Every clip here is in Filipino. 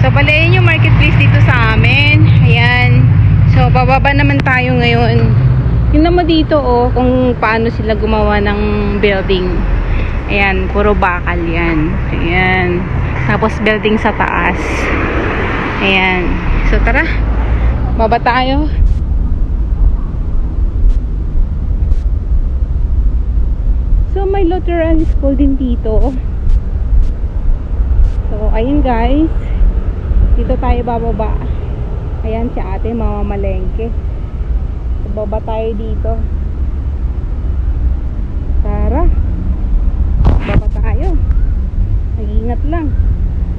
So bali yun yung marketplace dito sa amin. Ayan. So bababa naman tayo ngayon. Yun naman dito oh, kung paano sila gumawa ng building. Ayan, puro bakal yan. Ayan. Tapos building sa taas. Ayan. So tara, baba tayo. So may Lutheran school din dito. So ayun guys, dito tayo bababa. Ayan si ate, mamamalengke. So baba tayo dito. Tara, baba tayo. Mag-ingat lang,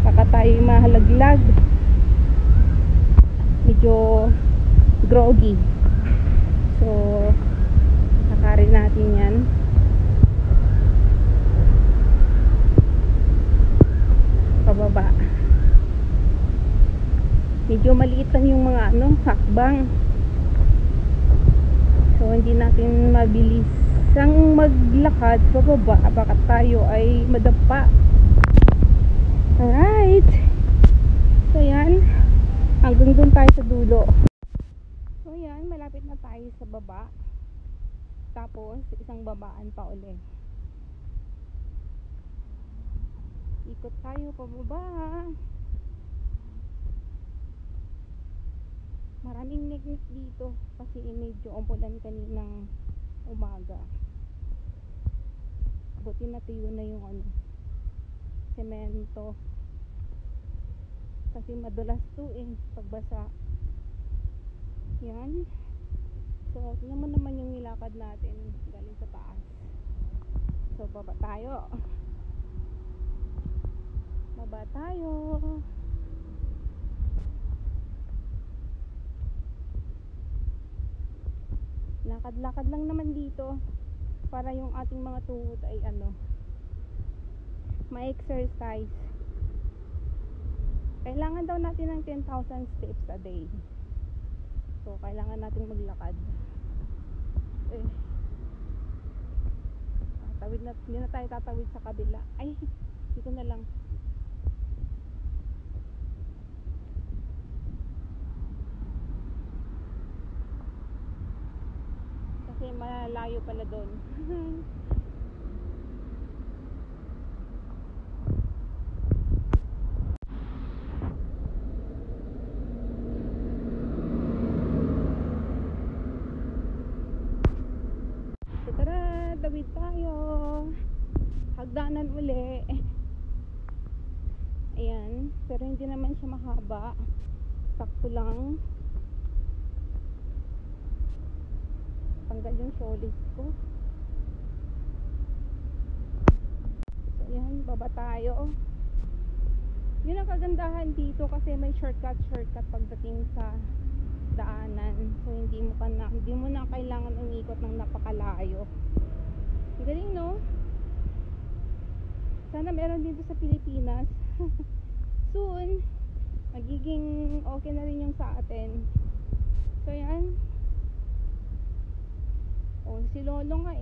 baka tayo mahalaglag. Medyo groggy. So nakarin natin yan. Pababa. Medyo maliit lang yung mga hakbang. So hindi natin mabilis ang maglakad pababa, baka tayo ay madapa. Alright. So yan, hanggang dun tayo sa dulo. So yan, malapit na tayo sa baba. Tapos isang babaan pa uli. Ikot tayo pababa. Maraming neknik dito kasi medyo umulan kaninang umaga. Buti natuyo na yung semento. Kasi madulas to pagbasa. Yan. So tingnan naman yung nilakad natin galing sa taas. So baba tayo. Baba tayo. Lakad-lakad lang naman dito para yung ating mga tuhod ay ma-exercise. Kailangan daw natin ng 10,000 steps a day. So kailangan natin maglakad. Tatawid na, hindi na tayo tatawid sa kabila. Ay, dito na lang. Kasi malayo pala doon. So tara, tawid tayo. Hagdanan uli. Ayan, pero hindi naman siya mahaba. Sakto lang. Tanggal yung solis ko. So yan, baba tayo. Yun ang kagandahan dito kasi may shortcut pagdating sa daanan. So hindi mo na kailangan umikot ng napakalayo. Galing no? Sana meron dito sa Pilipinas. Soon magiging okay na rin yung sa atin. So yan. Oh, si Lolo nga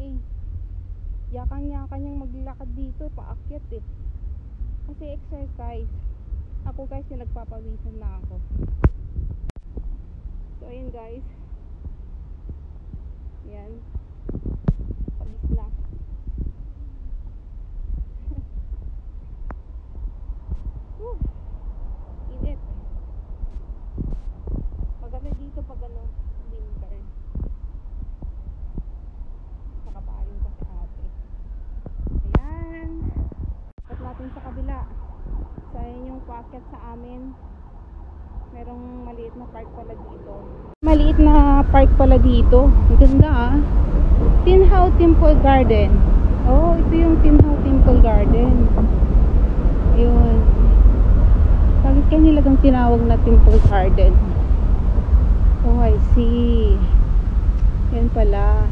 yakang-yakan yung maglakad dito, paakyat kasi exercise. Ako guys, nagpapawisan na ako. So ayun guys, yan, pawis na. Init. Maganda dito pag winter. Nakaparin ko si ate. Ayan. Pat natin sa kabila. So ayan yung pocket sa amin. Merong maliit na park pala dito. Maliit na park pala dito. Ang ganda Tinhao Temple Garden. Oh, ito yung Tinhao Temple Garden. Ayun. Bakit kaya nilagang tinawag na Temple Garden? Oh, I see. Yan pala.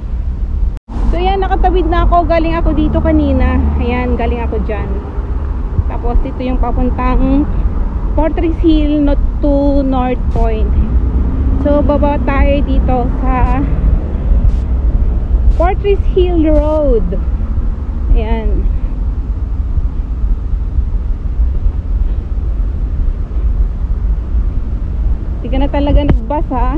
So yan, nakatawid na ako. Galing ako dito kanina. Ayan, galing ako dyan. Tapos ito yung papuntang Fortress Hill to North Point. So baba tayo dito sa Fortress Hill Road. Ayan. Hindi ka na talaga nagbas ha.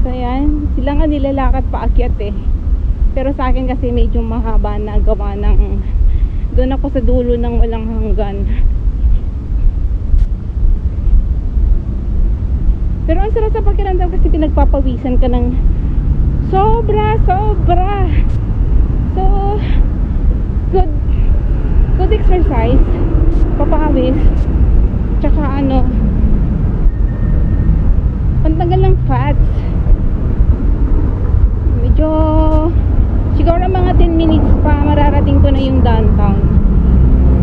So ayan, sila nga nilalakad paakyat eh. Pero sa akin kasi medyo mahaba na gawa ng doon ako sa dulo ng walang hanggan. Pero ang sarap sa pakiramdam kasi pinagpapawisan ka ng sobra. So good exercise, papawis, tsaka pantanggal ng fats. Medyo siguro mga 10 minutes pa mararating ko na yung downtown.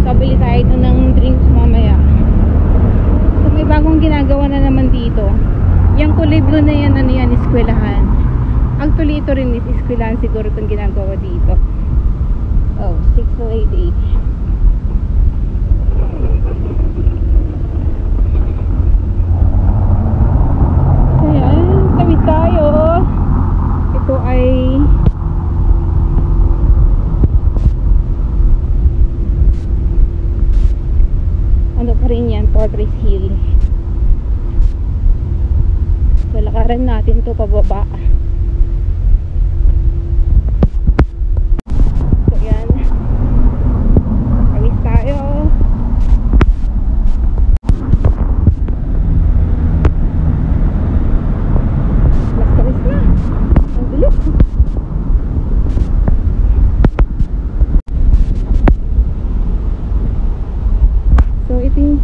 So bili tayo ito ng drinks mamaya. So may bagong ginagawa na naman dito. Yung kulay blue na yan, eskwelahan. Actually ito rin is eskwelahan siguro itong ginagawa dito. Oh, 6088. So yan, tawid tayo. Ito ay ano pa rin yan, Fortress Hill. So lakaran natin to pababa. So yan, awis tayo. Mas na ang gulo. So ito yung